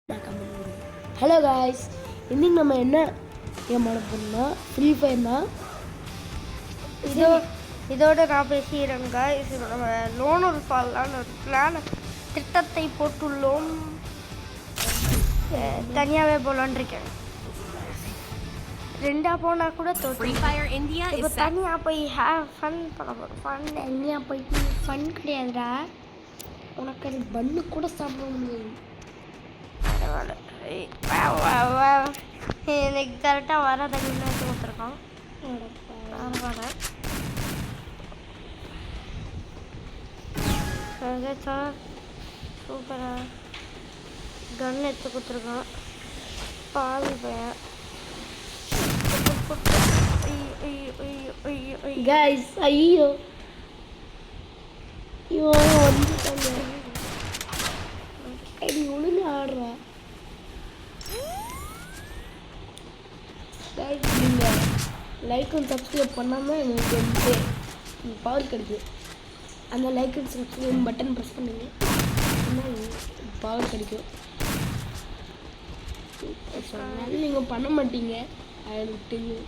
Hello guys, இன்னைக்கு நம்ம என்ன கேம் ஆட போறோம்னா ஃப்ரீ ஃபயர்னா இதோட நான் பேசுகிறேன் காய்ஸ். நம்ம லோனூர் ஃபால்லான்னு ஒரு திட்டத்தை போட்டுள்ளோம். தனியாகவே போகலான் இருக்கேன். ரெண்டா போனால் கூட இப்போ தனியாக போய் ஃபன் பண்ண போகிறோம். ஃபன் தனியாக போயிட்டு ஃபன் கிடையாதுடா, உனக்கு அது பண்ணு கூட சாப்பிட முடியாது. எனக்கு கரெக்டாக வர தண்ணி கொடுத்துருக்கான். சூப்பராக கன் எடுத்து கொடுத்துருக்கான். பாவி பையன். காய்ஸ், ஐயோ இவன் வந்துட்டாங்க. நீ ஒழுங்கு ஆடுறா. காய்ஸ், நீங்கள் லைக் அண்ட் சப்ஸ்கிரைப் பண்ணாமல் உங்களுக்கு வந்து பவர் கிடைக்கும். அந்த like and subscribe button press பண்ணுங்க, பவர் கிடைக்கும். சொன்னாலும் நீங்கள் பண்ண மாட்டீங்க, எனக்கு தெரியும்.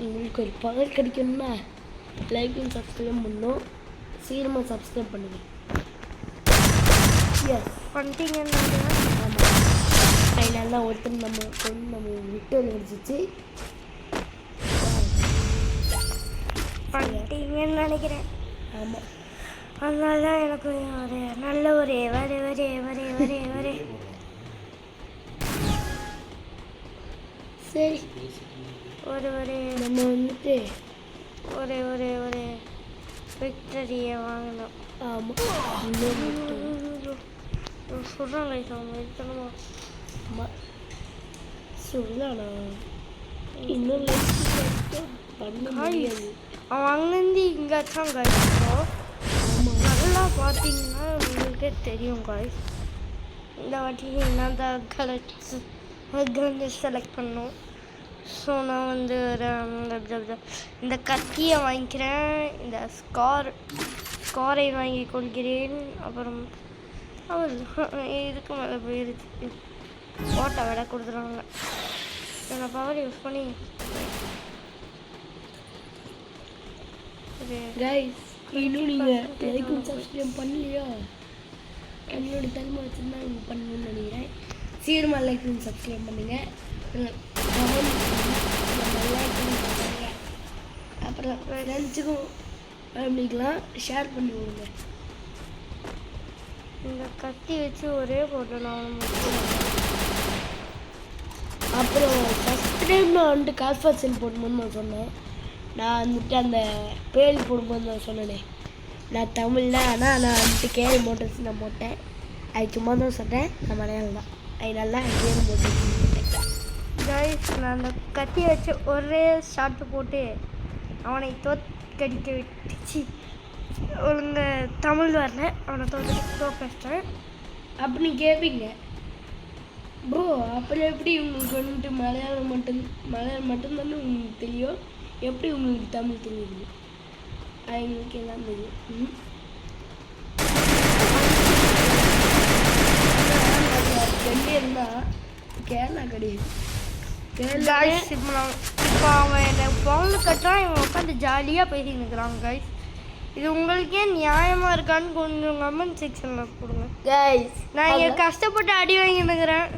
உங்களுக்கு ஒரு பவர் கிடைக்கணும்னா லைக் அண்ட் சப்ஸ்கிரைப் பண்ணணும். சீக்கிரமாக சப்ஸ்கிரைப் பண்ணுங்க. எஸ் பண்ணிட்டீங்கன்னு ஆமாம், ஃபைனல் தான் ஒருத்தர் நம்ம விட்டு அடிச்சிச்சு. பண்ணிட்டீங்கன்னு நினைக்கிறேன். ஆமாம், அதனால தான் எனக்கு ஒரு நல்ல ஒரு வரே சரி ஒரு நம்ம வந்துட்டு ஒரு விக்டரியை வாங்கணும். ஆமாம், சொல்கிறாங்க அவங்க இருக்கணுமா? ஆமாம் சொல்லலாண்ணா, இன்னும் பண்ண முடியாது. அவன் அங்கேருந்து இங்கே தான் காய்ச்சோம். நல்லா பார்த்தீங்கன்னா உங்களுக்கே தெரியும் காய்ஸ். இந்த வாட்டி நான் தான் கன் செலக்ட் பண்ணோம். ஸோ நான் வந்து இந்த கத்தியை வாங்கிக்கிறேன், இந்த ஸ்காரை வாங்கி கொள்கிறேன். அப்புறம் இதுக்கு மேலே போயிடுச்சு. ஓட்டை விட கொடுத்துருவாங்க. நான் பவர் யூஸ் பண்ணி கைஸ், இன்னும் நீங்கள் லைக் அண்ட் சப்ஸ்கிரைப் பண்ணலையா? என்னோட தலைமை வச்சுருந்தா நீங்கள் பண்ணணும்னு நினைக்கிறேன். சீக்கிரமாக லைக் அண்ட் சப்ஸ்கிரைப் பண்ணுங்கள். அப்புறம் ஃப்ரெண்ட்ஸுக்கும் ஃபேமிலிக்கெலாம் ஷேர் பண்ணி விடுங்க. இந்த கத்தி வச்சு ஒரே போட்டோம். அப்புறம் ஃபஸ்ட் டைம் நான் வந்துட்டு கால்ஃபாக்சன் போடணும்னு நான் சொன்னேன். நான் வந்துட்டு அந்த பேல் போடும்போது நான் சொன்னேனே, நான் தமிழ் தான், ஆனால் நான் வந்துட்டு கேரி மோட்டர்ஸ் நான் போட்டேன். அது சும்மா தான் சொன்னேன், நான் மலையாளம் தான். அதனால தான் கேரி மோட்டர்ஸ் போட்டேன். கைஸ், நான் அந்த கத்தியை வச்சு ஒரே ஷாட்டு போட்டு அவனை தோற்கடிக்க விட்டுச்சு. ஒழுங்க தமிழ் வரல, அவனை தோற்கடிச்சிட்டேன். அப்படி கேட்பீங்க, ப்ரோ அப்புறம் எப்படி உங்களுக்கு வந்துட்டு மலையாளம் மட்டும்தானே உங்களுக்கு தெரியும், எப்படி உங்களுக்கு தமிழ் தெரியுது? எங்களுக்கு எல்லாம் தெரியும். ரெண்டே இருந்தால் கேரளா கிடையாது. இப்போ அவன் என்னை பவுனில் கட்டுறான், இவன் உட்காந்து ஜாலியாக பேசிட்டு இருக்கிறாங்க. கைஸ், இது உங்களுக்கே நியாயமாக இருக்கான்னு கொஞ்சம் கமெண்ட் செக்ஷனில் கொடுங்க. கைஸ், நான் இங்கே கஷ்டப்பட்டு அடி வாங்கினுக்கிறேன்,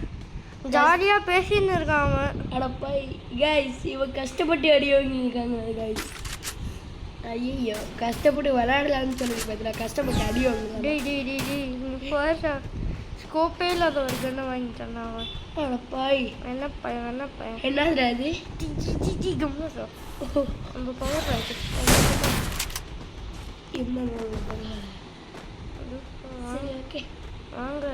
ஜாலியாக பேசின்னு இருக்கான் அவன். அடப்பாய் கைஸ், இவன் கஷ்டப்பட்டு அடி வாங்கியிருக்காங்க. கைஸ், ஐயோ கஷ்டப்பட்டு விளையாடலான்னு சொல்லுங்க பார்த்தீங்களா, கஷ்டப்பட்டு அடி வாங்க. ஸ்கோப்பே இல்லாத ஒரு கண்ணை வாங்கிட்டான் அவன். அடப்பாய், என்ன பையன் என்னதுடா அது? நம்ம பவர் ஆகிட்டு வாங்க.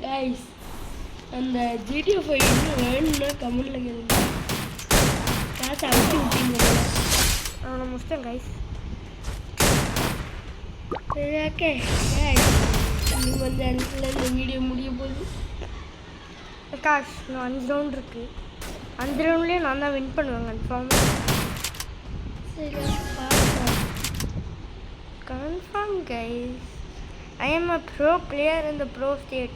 கைஸ், அந்த GTA 5 இன்னும் வேணும்னா கமெண்ட்ல கேளுங்க. காசு அனுப்பி விட்டீங்க. அவனை முடிச்சிட்டேன் கைஸ். சரி, ஓகே கைஸ், இன்னும் கொஞ்சம் இடத்துல இந்த வீடியோ முடிய போகுது. காஷ், இன்னும் 5 ரவுண்ட் இருக்குது. 5 ரவுண்ட்லேயே நான் தான் வின் பண்ணுவேன் கன்ஃபார்ம். சரி, confirm guys. I am a bro player in the bro state.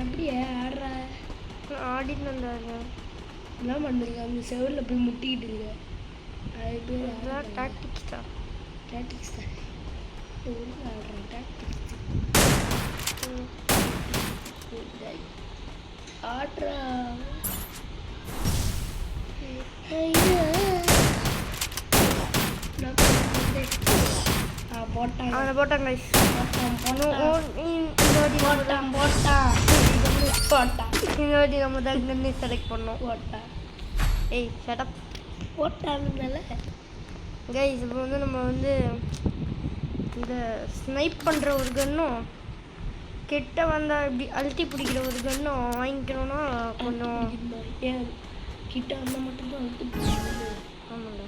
அப்படியே ஆடுற ஆடிட்டு வந்தாருங்க. என்ன பண்ணுறீங்க அந்த செவரில் போய் முட்டிக்கிட்டு இருக்க அது பேர் அதான் டாக்டிக்ஸ் தான். டாக்டிக்ஸ் தான் ஆடுறேன் டாக்டிக்ஸ் ஆடுறா போட்டான் அவனை போட்டாங்க guys. இந்த வாட்டி நம்ம தான் கன்னு செலக்ட் பண்ணோம். ஏய் ஷட் அப். போட்டாங்கனால கைஸ் இப்போ வந்து நம்ம வந்து இந்த ஸ்னைப் பண்ணுற ஒரு கன்னும் கிட்ட வந்தால் இப்படி அழுத்தி பிடிக்கிற ஒரு கன்னும் வாங்கிக்கணும்னா கொஞ்சம் ஏன் கிட்ட வந்தால் மட்டும்தான் அழுத்தி பிடிக்கிறது. ஆமாங்க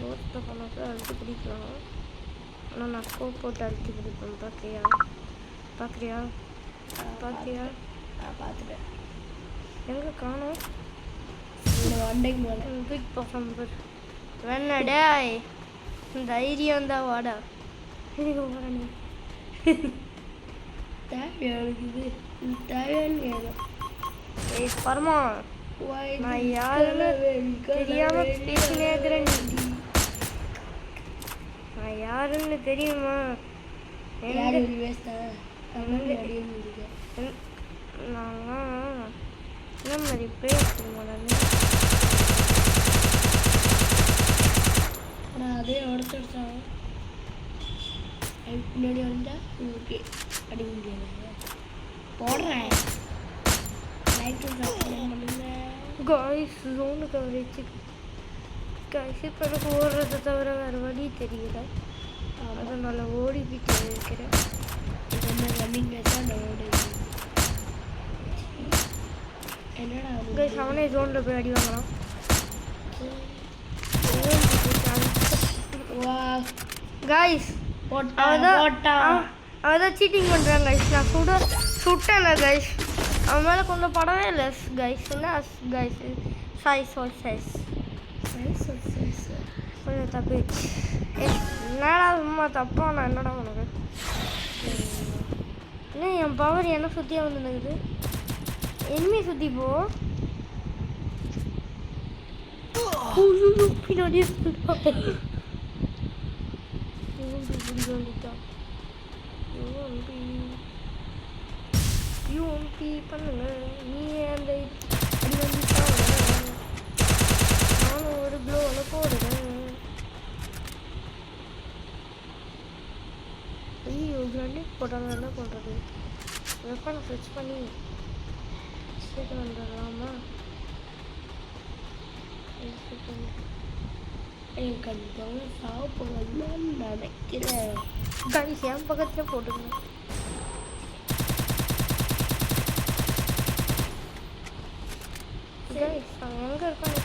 ரோட்டில் போனாக்கா அழுத்தி பிடிக்கலாம். ஆனால் நான் ஸ்கோப் போட்டு அழுத்தி பிடிப்பேன். பார்க்குறியா பார்க்குறியா பார்க்குறியா? நான் பார்த்துட்டேன். எங்கே காணோம்? வண்டைக்கு போல குயிக் பர்ஃபார்மர் வேணாடாய். தைரியம் தான் வாடா. இதுக்கு வாடா நீ. தேவையானது தேவையான நேரம். ஏய் பரமா நான் யாருன்னு தெரியாம பேசினே இருக்கிறேன். நான் யாருன்னு தெரியுமா? நான் என்ன மாதிரி பேசுமா? நான் அதே உடச்சிருச்சேன். பின்னாடி வந்தா ஓகே அடிக்க முடியாது. போடுறேன் காய்ஸ் ஜோனு கவரேஜ். காய்ஸ் இப்போ எனக்கு ஓடுறதை தவிர வேறு வழி தெரியல. அதனால் ஓடிக்கிட்டு இருக்கிறேன். ரன்னிங் தான் ஓடி. என்னடா காய்ஸ் அவனே ஜோனில் போய் அடி வாங்கலாம். காய்ஸ் அவதான் சீட்டிங் பண்ணுறான் கைஸ். நான் சுட்டேன்ல கைஸ். அவன் மேலே கொஞ்சம் படவே இல்லை கைஸ். என்ன கைஸ் சைஸ் கொஞ்சம் தப்பு. என்னடா சும்மா தப்பா? நான் என்னடா உனக்கு என்ன என் பவர் என்ன சுற்றியாக வந்துருக்குது? எனிமே சுற்றி போ. பின்னாடியே யூஎம்பி பண்ணுங்க. நீ அந்த அடி வந்துட்டா நானும் ஒரு க்ளோவில் போடுறேன். ஐயோ கிராண்டேட் போட்டாங்க. என்ன பண்ணுறது? வெப்பனை ஸ்விட்ச் பண்ணி சீக்கிரம் வந்துடலாமா? கண்டிப்பாக சாப்பிடலாம்னு நினைக்கிறேன். கைஸ் என் பக்கத்தில் போட்டுங்க. கைஸ் அவன் எங்கே இருக்கான்னு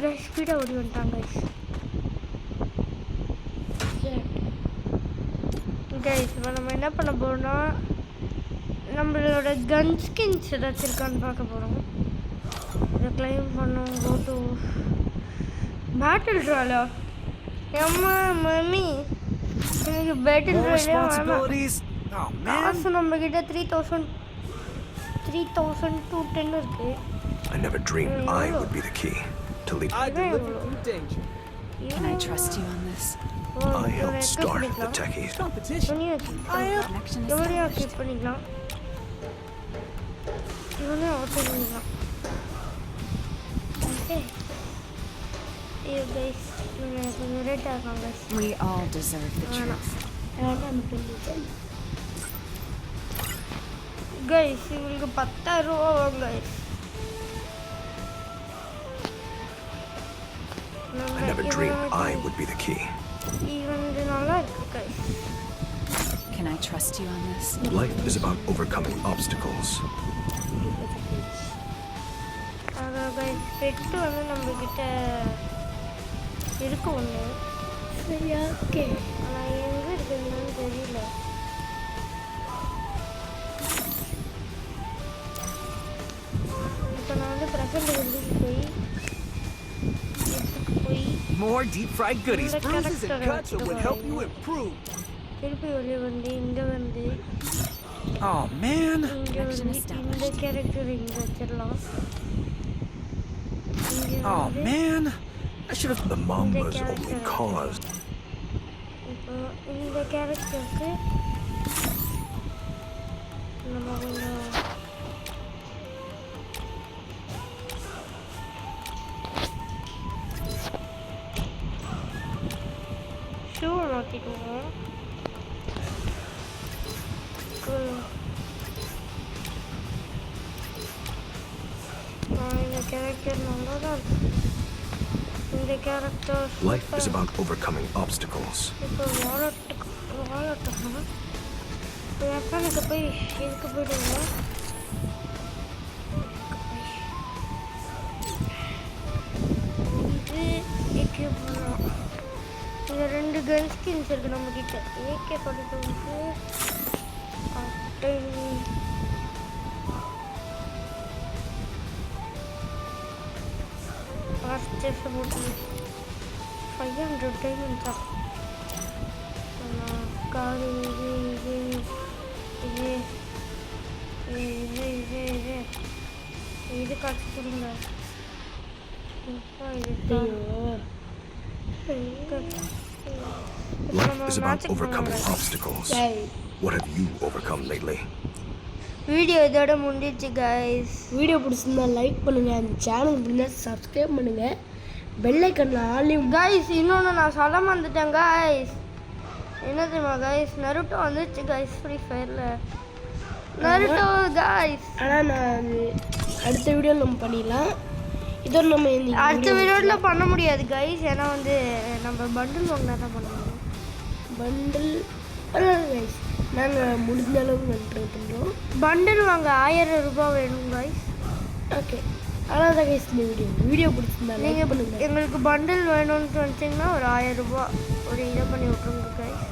கைஸ் ஸ்பீடாக ஓடி வந்துட்டாங்க கைஸ். இப்போ நம்ம என்ன பண்ண போகிறோம்னா நம்மளோட கன் ஸ்கின்ஸ் ஏதாச்சும் இருக்கான்னு பார்க்க போகிறோம். இதை கிளைம் பண்ணோம். கோ டு பேட்டில் ட்ராலா. அம்மா மம்மி எனக்கு பேட்டில் ட்ராலே வேணாம். காசு நம்மக்கிட்ட 3,210 இருக்கு. I never dreamed I would be the key to lead. I deliver you danger. Can I trust you on this? I helped start the techies. Competition. Connection is எவ்வளோ established. Click பண்ணிக்கலாம். இவனே offer பண்ணிக்கலாம். Okay ஐயோ guys கொஞ்சம் ரேட்டாக இருக்காங்க guys. We all deserve the truth. Guys இவங்களுக்கு 10,000 ரூபா வாங்க guys. I never dreamed I would be the key. இவன் நல்லா இருக்கு guys. Can I trust you on this? Life is about overcoming obstacles. அதான் கைஸ் பெட்டு வந்து நம்மக்கிட்ட இருக்கு ஒன்று. சரியா ஓகே. ஆனால் எங்கே இருக்குதுன்னு தெரியல. பிரசண்ட் வெளியே போய் போய் More deep fried goodies, இந்த bruises, and character cuts that would help you improve. திருப்பி வெளியே வந்து இங்கே வந்து Oh man. இங்கே வந்து இந்த கேரக்டர் இங்கே வச்சிடலாம் இங்கே Oh வந்து man. I should have. The Mamba's character. only cause. இப்போ இந்த கேரக்டருக்கு நம்ம கொஞ்சம் ஷூவை மாற்றிக்குவோம் இந்த கேரக்டர் நல்லா தான் இருக்கு இந்த character Life is about overcoming obstacles. இப்போ வாழட்டுமா இப்போ எத்தனைக்கு போய் இதுக்கு போயிடுவோம் இது ஏகே போகலாம் இந்த 2 கன் ஸ்கின்ஸ் இருக்கு நம்ம கிட்ட ஏகே படுத்துக்கு ஃபஸ்ட்டு போட்டு 500 டைமண்ட்ஸா காரு இது காட்சி சொல்லுங்க Life is about overcoming obstacles. What have you overcome lately? Video இதோட முடிஞ்சிச்சு கைஸ் வீடியோ பிடிச்சிருந்தா லைக் பண்ணுங்கள், அந்த சேனல் பிடிச்சா சப்ஸ்கிரைப் பண்ணுங்கள், பெல் ஐக்கனில் ஆலையும். கைஸ் இன்னொன்று நான் சொல்ல மறந்துட்டேன் கைஸ். என்ன தெரியுமா கைஸ், நருட்டோ வந்துச்சு கைஸ் ஃப்ரீ ஃபயரில். நருட்டோ கைஸ் ஆனால் நான் அது அடுத்த வீடியோவில் நம்ம பண்ணிடலாம். இதோட நம்ம அடுத்த வீடியோவில் பண்ண முடியாது கைஸ், ஏன்னா வந்து நம்ம பண்டில் வாங்கினா தான் பண்ண முடியும். பண்டில் கைஸ் நாங்கள் முடிஞ்ச அளவுக்கு ட்ரை பண்ணுறோம். பண்டில் வாங்க 1000 ரூபாய் வேணும் கைஸ். ஓகே, ஆனால் தான் கைஸ் இந்த வீடியோ பிடிச்சிருந்தா நீங்கள் பண்ணுங்கள். எங்களுக்கு பண்டில் வேணும்னு நினச்சிங்கன்னா ஒரு 1000 ரூபாய் ஒரு இதை பண்ணி விட்ருங்க கைஸ்.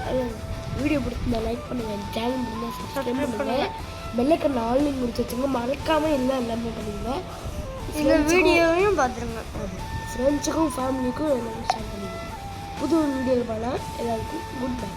அதான் வீடியோ பிடிச்சிருந்தா லைக் பண்ணுங்கள், சேனல் பிடிச்சா சப்ஸ்கிரைப் பண்ணுங்கள், பெல் ஐக்கனில் ஆன்லைன் முடிச்சு வச்சுங்க, மறக்காமல் எல்லாம் எல்லாமே பண்ணுங்க. இந்த வீடியோவையும் பார்த்துருங்க. ஃப்ரெண்ட்ஸுக்கும் ஃபேமிலிக்கும் எல்லாமே ஷேர் பண்ணுங்க. புது வீடியோவில் பண்ணால் எல்லாருக்கும் குட் பை.